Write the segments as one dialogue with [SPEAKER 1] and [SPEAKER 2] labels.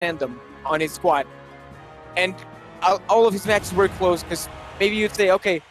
[SPEAKER 1] tandem on his squad. And all of his matches were close because maybe you'd say, okay,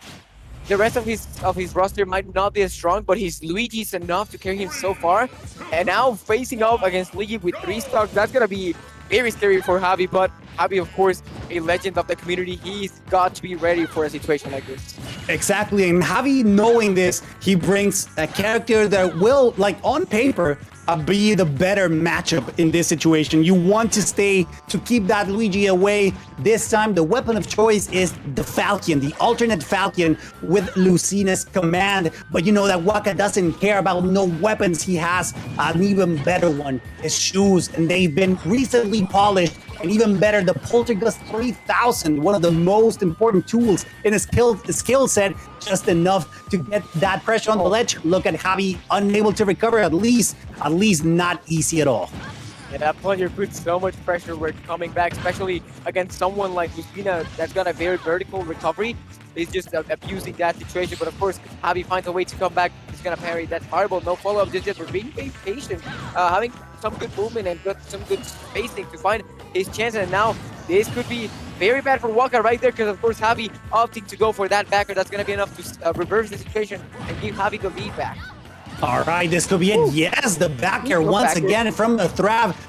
[SPEAKER 1] the rest of his roster might not be as strong, but his Luigi is enough to carry him so far. And now facing off against Luigi with 3 stocks, that's gonna be very scary for Javi. But Javi, of course, a legend of the community, he's got to be ready for a situation like this.
[SPEAKER 2] Exactly, and Javi, knowing this, he brings a character that will, like on paper, be the better matchup in this situation. You want to keep that Luigi away. This time, the weapon of choice is the Falcon, the alternate Falcon with Lucina's command. But you know that Waka doesn't care about no weapons. He has an even better one, his shoes, and they've been recently polished. And even better, the Poltergust 3000, one of the most important tools in his skill set, just enough to get that pressure on the ledge. Look at Javi, unable to recover, at least not easy at all.
[SPEAKER 1] Yeah, that plunger puts so much pressure when coming back, especially against someone like Lucina that's got a very vertical recovery. He's just abusing that situation, but of course, Javi finds a way to come back. He's gonna parry that fireball, no follow-up, just for being patient, having some good movement and some good spacing to find his chance. And now this could be very bad for Waka right there, because of course Javi opting to go for that backer. That's gonna be enough to reverse the situation and give Javi the lead back.
[SPEAKER 2] All right, this could be it. Yes, the backer once again from the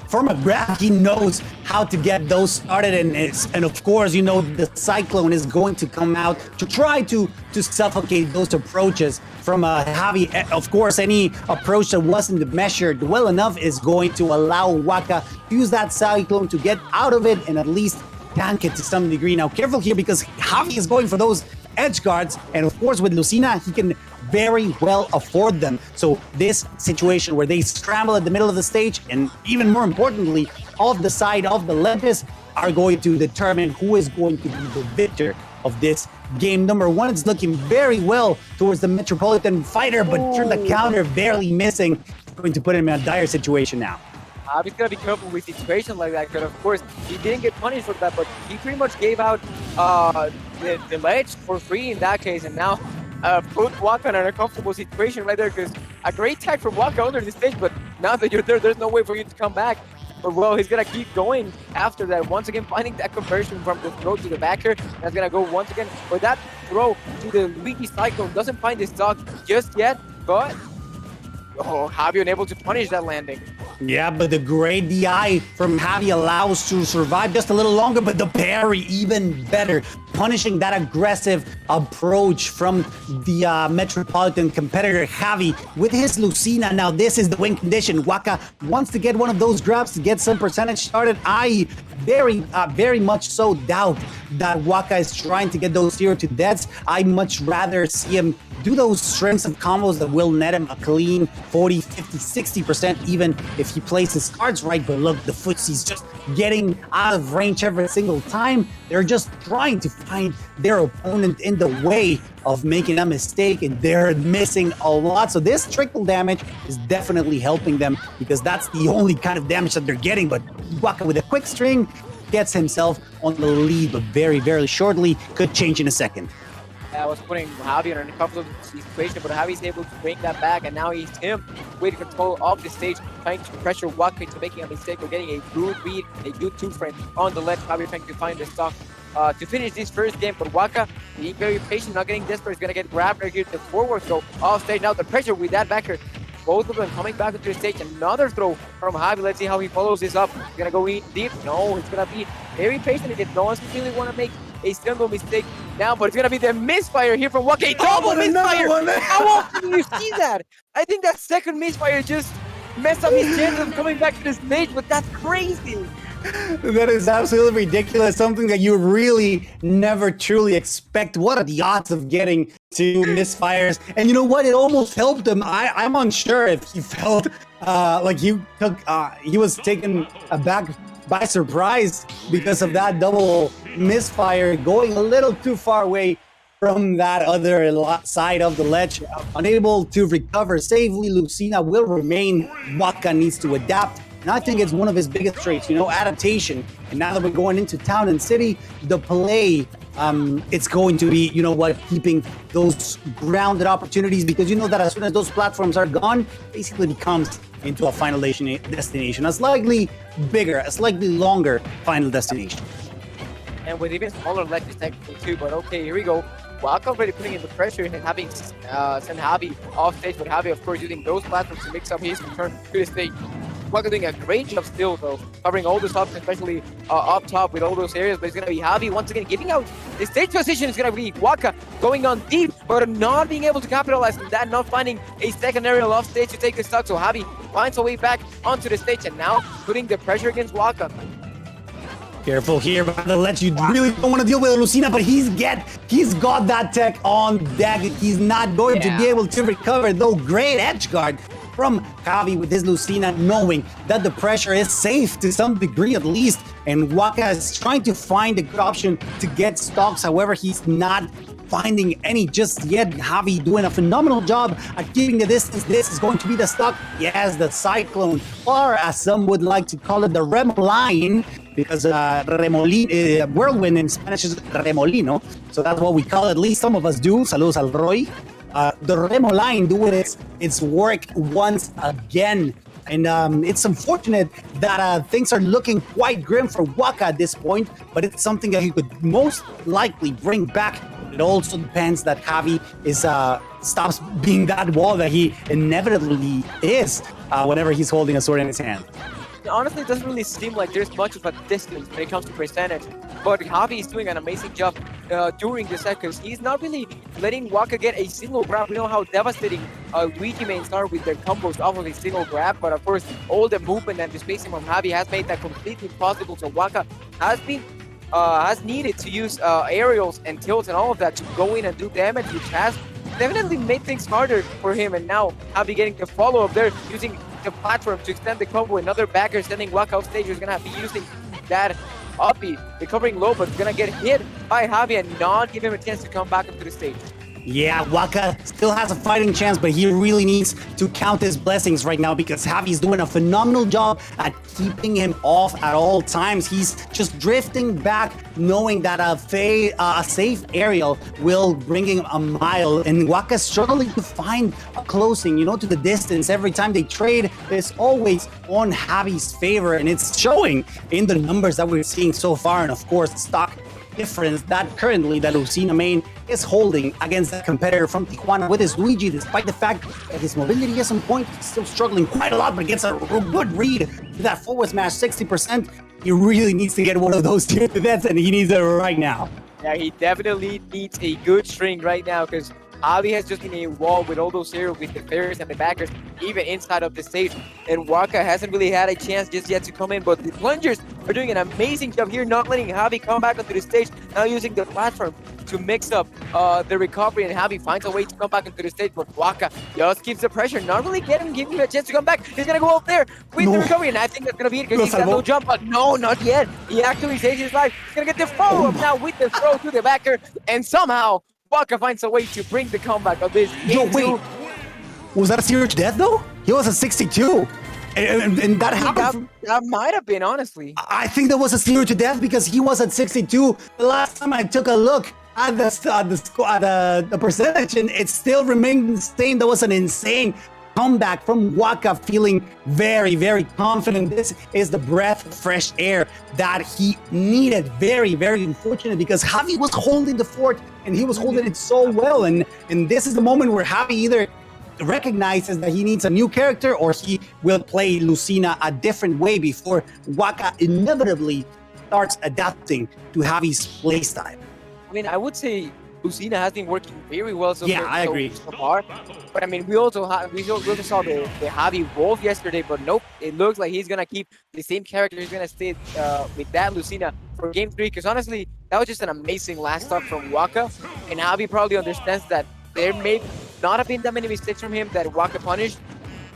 [SPEAKER 2] from a grab. He knows how to get those started, and of course, you know, the Cyclone is going to come out to try to suffocate those approaches from Javi. Of course, any approach that wasn't measured well enough is going to allow Waka to use that Cyclone to get out of it and at least tank it to some degree. Now, careful here because Javi is going for those edge guards, and of course with Lucina he can very well afford them. So this situation where they scramble at the middle of the stage, and even more importantly off the side of the ledges, are going to determine who is going to be the victor of this game. Number one, it's looking very well towards the Metropolitan Fighter, but the counter barely missing, going to put him in a dire situation now.
[SPEAKER 1] He's gonna be careful with situations like that, because of course he didn't get punished for that, but he pretty much gave out the ledge for free in that case, and now put Waka in an uncomfortable situation right there, because a great tag from Waka under the stage, but now that you're there, there's no way for you to come back. But well, he's gonna keep going after that, once again finding that conversion from the throw to the backer. That's gonna go once again, but that throw to the Luigi Cyclone doesn't find his stock just yet, but Javi unable to punish that landing.
[SPEAKER 2] Yeah, but the great DI from Javi allows to survive just a little longer, but the parry even better, punishing that aggressive approach from the Metropolitan competitor Javi with his Lucina. Now this is the win condition. Waka wants to get one of those grabs to get some percentage started. I very much so doubt that Waka is trying to get those 0 to deaths. I much rather see him do those strings of combos that will net him a clean 40, 50, 60% even if he plays his cards right. But look, the footsie's just getting out of range every single time. They're just trying to find their opponent in the way of making a mistake, and they're missing a lot. So this trickle damage is definitely helping them, because that's the only kind of damage that they're getting. But Waka with a quick string gets himself on the lead, but very, very shortly. Could change in a second.
[SPEAKER 1] I was putting Javi in a comfortable situation, but Javi's able to bring that back, and now he's him with control of the stage, trying to pressure Waka into making a mistake or getting a good read, a good two-frame on the ledge. Javi trying to find the stock to finish this first game, but Waka being very patient, not getting desperate, is going to get grabbed right here. The forward throw off stage. Now the pressure with that backer. Both of them coming back into the stage. Another throw from Javi. Let's see how he follows this up. He's going to go in deep. No, he's going to be very patient again. No one's really want to make a single mistake now, but it's going to be the misfire here from Waka. A double misfire! How often do you see that? I think that second misfire just messed up his chances of coming back to the stage, but that's crazy.
[SPEAKER 2] That is absolutely ridiculous. Something that you really never truly expect. What are the odds of getting two misfires? And you know what? It almost helped him. I'm unsure if he felt like he was taken aback by surprise because of that double misfire, going a little too far away from that other side of the ledge. Unable to recover safely, Lucina will remain. Waka needs to adapt. And I think it's one of his biggest traits, you know, adaptation. And now that we're going into town and city, the play, it's going to be, you know what, keeping those grounded opportunities, because you know that as soon as those platforms are gone, basically becomes into a final destination, a slightly bigger, a slightly longer final destination.
[SPEAKER 1] And with even smaller ledges technically too. But okay, here we go. Waka already putting in the pressure and having sent Javi off stage, but Javi of course using those platforms to mix up his return to the stage. Waka doing a great job still though, covering all those options, especially up top with all those areas, but it's going to be Javi once again giving out the stage position. Is going to be Waka going on deep, but not being able to capitalize on that, not finding a second aerial off stage to take the stock. So Javi finds a way back onto the stage and now putting the pressure against Waka.
[SPEAKER 2] Careful here, but the ledge, you really don't want to deal with Lucina, but he's got that tech on deck. He's not going to be able to recover, though. Great edge guard from Javi with his Lucina, knowing that the pressure is safe to some degree at least, and Waka is trying to find a good option to get stocks. However, he's not finding any just yet. Javi doing a phenomenal job at keeping the distance. This is going to be the stock. Yes, the Cyclone, or as some would like to call it, the Remoline, because whirlwind in Spanish is remolino, so that's what we call it. At least some of us do. Saludos al Roy. The Remoline doing its work once again. And it's unfortunate that things are looking quite grim for Waka at this point, but it's something that he could most likely bring back. It also depends that Javi stops being that wall that he inevitably is whenever he's holding a sword in his hand.
[SPEAKER 1] Honestly, it doesn't really seem like there's much of a distance when it comes to percentage, but Javi is doing an amazing job during the set because he's not really letting Waka get a single grab. We know how devastating Luigi mains are with their combos off of a single grab, but of course all the movement and the spacing from Javi has made that completely impossible. So Waka has needed to use aerials and tilts and all of that to go in and do damage, which has definitely made things harder for him. And now Javi getting the follow up there, using the platform to extend the combo. Another backer sending Waka off stage, who's gonna be using that uppy, recovering low, but gonna get hit by Javi and not give him a chance to come back up to the stage.
[SPEAKER 2] Yeah, Waka still has a fighting chance, but he really needs to count his blessings right now because Javi's doing a phenomenal job at keeping him off at all times. He's just drifting back, knowing that a safe aerial will bring him a mile, and Waka's struggling to find a closing, to the distance. Every time they trade, it's always on Javi's favor, and it's showing in the numbers that we're seeing so far, and of course, stock difference that currently the Lucina main is holding against that competitor from Tijuana with his Luigi, despite the fact that his mobility is on point. He's still struggling quite a lot, but gets a good read to that forward smash, 60%. He really needs to get one of those tier deaths, and he needs it right now.
[SPEAKER 1] Yeah, he definitely needs a good string right now because Javi has just been a wall with all those heroes, with the players and the backers, even inside of the stage. And Waka hasn't really had a chance just yet to come in, but the plungers are doing an amazing job here, not letting Javi come back onto the stage, now using the platform to mix up the recovery, and Javi finds a way to come back into the stage, but Waka just keeps the pressure, not really giving him a chance to come back. He's gonna go up there with the recovery, and I think that's gonna be it because he's got no jump, but no, not yet. He actually saves his life. He's gonna get the follow-up now with the throw to the backer, and somehow Waka finds a way to bring the comeback of this.
[SPEAKER 2] Wait, was that a serious death though? He was a 62. And that happened.
[SPEAKER 1] That might have been, honestly.
[SPEAKER 2] I think that was a zero to death because he was at 62. The last time I took a look at the percentage, and it still remained the same. That was an insane comeback from Waka, feeling very, very confident. This is the breath of fresh air that he needed. Very, very unfortunate because Javi was holding the fort and he was holding it so well. And this is the moment where Javi either recognizes that he needs a new character or he will play Lucina a different way before Waka inevitably starts adapting to Javi's playstyle.
[SPEAKER 1] I mean, I would say Lucina has been working very well so far. But I mean, we also saw the Javi Wolf yesterday, but nope, it looks like he's gonna keep the same character. He's gonna stay with that Lucina for Game 3, because honestly, that was just an amazing last stop from Waka, and Javi probably understands that there may not have been that many mistakes from him that Waka punished,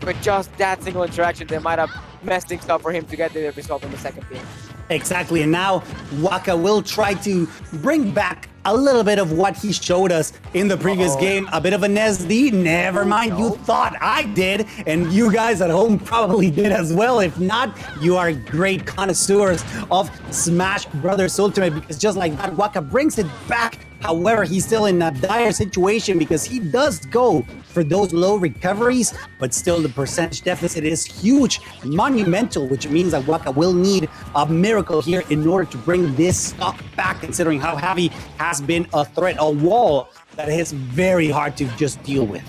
[SPEAKER 1] but just that single interaction that might have messed things up for him to get the result in the second game.
[SPEAKER 2] Exactly, and now Waka will try to bring back a little bit of what he showed us in the previous game, a bit of an SD. Never mind, you thought I did, and you guys at home probably did as well. If not, you are great connoisseurs of Smash Brothers Ultimate, because just like that, Waka brings it back. However, he's still in a dire situation because he does go for those low recoveries, but still the percentage deficit is huge, monumental, which means that Waka will need a miracle here in order to bring this stock back, considering how Javi has been a threat, a wall that is very hard to just deal with.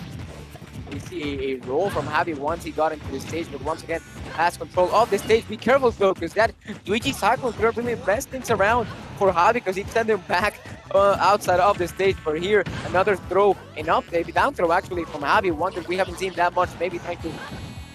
[SPEAKER 1] We see a roll from Javi once he got into the stage, but once again has control of the stage. Be careful though, because that Luigi cyclone could really mess things around for Javi, because he sent him back outside of the stage. But here, another throw, an up, maybe down throw actually from Javi, one that we haven't seen that much, maybe trying to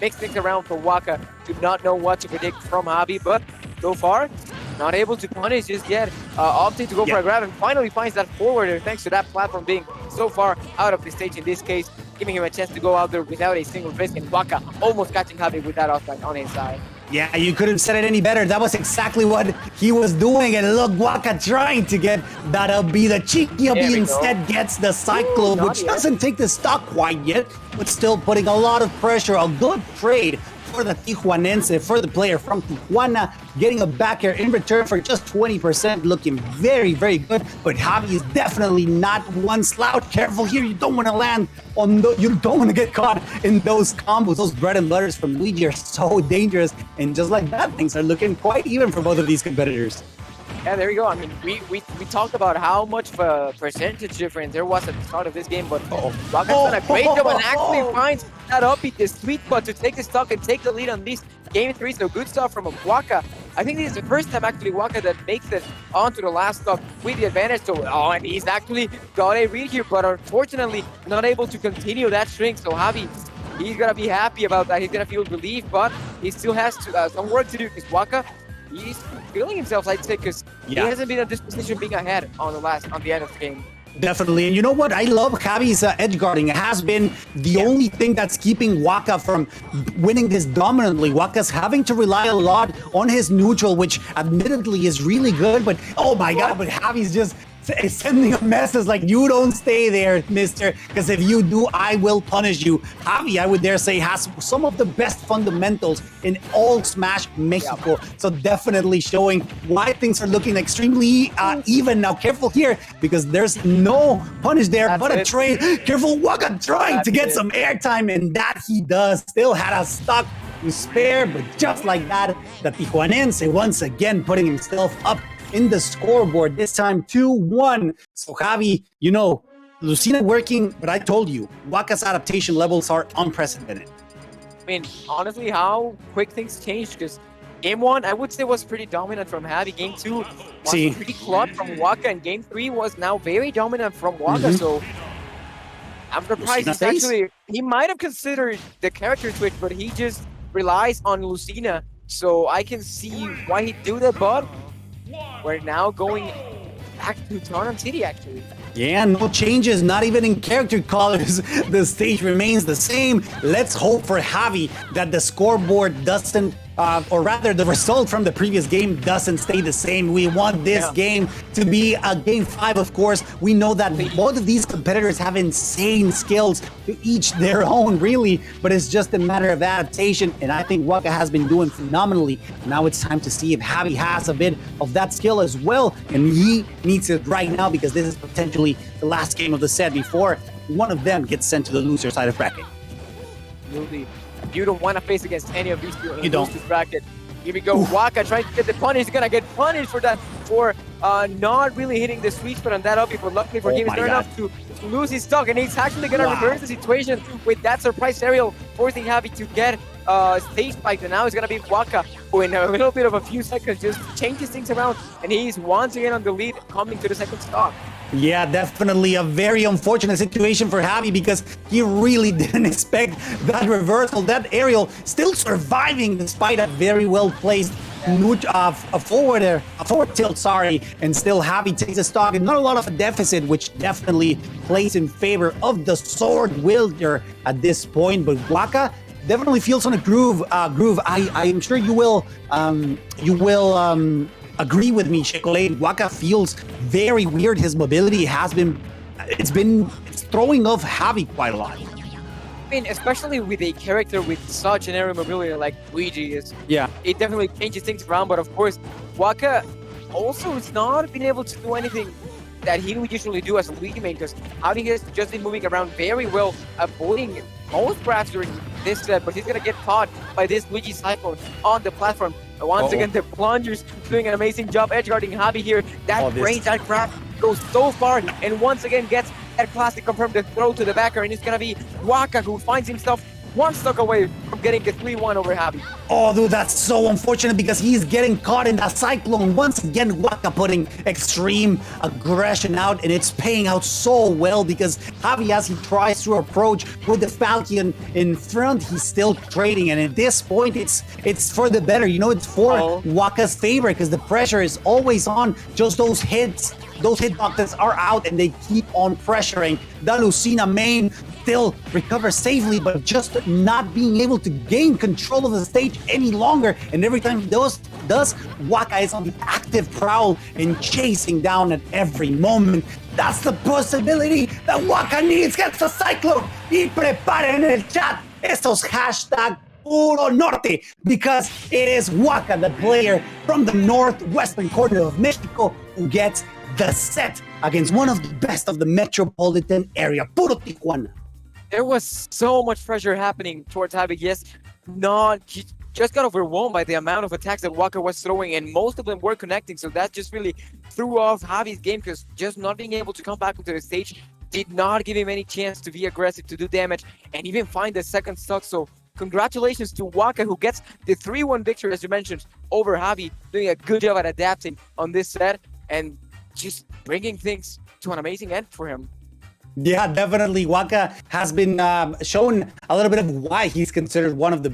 [SPEAKER 1] mix things around for Waka. Do not know what to predict from Javi, but so far, not able to punish just yet, opting to go for a grab and finally finds that forwarder thanks to that platform being so far out of the stage in this case, giving him a chance to go out there without a single risk, and Waka almost catching Javi with that offside on his side.
[SPEAKER 2] Yeah, you couldn't have said it any better. That was exactly what he was doing. And look, Waka trying to get that up B. The cheeky up B instead gets the cyclone, which doesn't take the stock quite yet, but still putting a lot of pressure. A good trade for the Tijuanense, for the player from Tijuana, getting a back air in return for just 20%, looking very, very good. But Javi is definitely not one slouch. Careful here, you don't want to land on you don't want to get caught in those combos. Those bread and butters from Luigi are so dangerous, and just like that, things are looking quite even for both of these competitors.
[SPEAKER 1] Yeah, there you go. I mean, we talked about how much of a percentage difference there was at the start of this game, but Waka's done a great job and actually finds that upbeat, the sweet spot to take the stock and take the lead on this game 3. So good stuff from Waka. I think this is the first time actually Waka that makes it onto the last stock with the advantage. So, and he's actually got a read here, but unfortunately not able to continue that string. So Javi, he's gonna be happy about that. He's gonna feel relief, but he still has to, some work to do, because Waka, he's feeling himself, I'd say, because he hasn't been in this position being ahead on the end of the game.
[SPEAKER 2] Definitely. And you know what? I love Javi's edge guarding. It has been the only thing that's keeping Waka from winning this dominantly. Waka's having to rely a lot on his neutral, which admittedly is really good, but oh my God, but Javi's just sending a message like, you don't stay there, mister, because if you do, I will punish you. Javi, I would dare say, has some of the best fundamentals in all Smash Mexico. So definitely showing why things are looking extremely even. Now, careful here, because there's no punish there, but a trade. Careful, Waka trying to get some airtime, and that he does. Still had a stock to spare, but just like that, the Tijuanense once again putting himself up in the scoreboard, this time 2-1. So Javi, you know, Lucina working, but I told you, Waka's adaptation levels are unprecedented.
[SPEAKER 1] I mean, honestly, how quick things changed, because game 1, I would say, was pretty dominant from Javi. Game 2 was pretty clutch from Waka, and game 3 was now very dominant from Waka. So I'm surprised he might have considered the character switch, but he just relies on Lucina. So I can see why he'd do that, but we're now going back to Toronto City, actually.
[SPEAKER 2] Yeah, no changes, not even in character colors. The stage remains the same. Let's hope for Javi that the scoreboard doesn't, or rather the result from the previous game doesn't stay the same. We want this game to be a game 5, of course. We know that both of these competitors have insane skills, to each their own, really, but it's just a matter of adaptation, and I think Waka has been doing phenomenally. Now it's time to see if Javi has a bit of that skill as well, and he needs it right now, because this is potentially the last game of the set before one of them gets sent to the loser side of bracket.
[SPEAKER 1] Absolutely. You don't want to face against any of these two in the loser's bracket. Here we go. Waka trying to get the punish. He's gonna get punished for that, for not really hitting the sweet spot on that up. But luckily for him, he's not enough to lose his stock, and he's actually gonna reverse the situation with that surprise aerial, forcing Javi to get stage spiked. And now it's gonna be Waka, who in a little bit of a few seconds just changes things around, and he's once again on the lead, coming to the second stock.
[SPEAKER 2] Yeah, definitely a very unfortunate situation for Javi, because he really didn't expect that reversal, that aerial, still surviving despite a very well placed forward tilt, and still Javi takes a stock and not a lot of a deficit, which definitely plays in favor of the sword wielder at this point. But Waka definitely feels on a groove. I am sure you will agree with me, Chocolate. Waka feels very weird. His mobility it's throwing off Javi quite a lot.
[SPEAKER 1] I mean, especially with a character with such an aerial mobility like Luigi is.
[SPEAKER 2] Yeah.
[SPEAKER 1] It definitely changes things around, but of course, Waka also has not been able to do anything that he would usually do as a Luigi main, because Javi has just been moving around very well, avoiding most grabs during this set, but he's gonna get caught by this Luigi Cyclone on the platform. Once again, the plungers doing an amazing job edgeguarding Javi here. That range, that grab goes so far, and once again gets that classic confirmed the throw to the backer, and it's gonna be Waka who finds himself one stock away from getting the 3-1 over Javi.
[SPEAKER 2] Oh, dude, that's so unfortunate because he's getting caught in that cyclone. Once again, Waka putting extreme aggression out, and it's paying out so well because Javi, as he tries to approach with the Falcon in front, he's still trading. And at this point, it's for the better. You know, it's for Waka's favor because the pressure is always on. Just those hits, those hitboxes are out, and they keep on pressuring. The Lucina main still recovers safely, but just not being able to gain control of the stage any longer. And every time he does, Waka is on the active prowl and chasing down at every moment. That's the possibility that Waka needs. Gets the Cyclone. Y preparen el chat esos hashtag Puro Norte, because it is Waka, the player from the northwestern corner of Mexico, who gets the set against one of the best of the metropolitan area, Puro Tijuana.
[SPEAKER 1] There was so much pressure happening towards Javi. Yes, he just got overwhelmed by the amount of attacks that Waka was throwing, and most of them were connecting. So that just really threw off Javi's game, because just not being able to come back onto the stage did not give him any chance to be aggressive, to do damage, and even find the second stock. So congratulations to Waka, who gets the 3-1 victory, as you mentioned, over Javi, doing a good job at adapting on this set and just bringing things to an amazing end for him.
[SPEAKER 2] Yeah, definitely. Waka has been shown a little bit of why he's considered one of the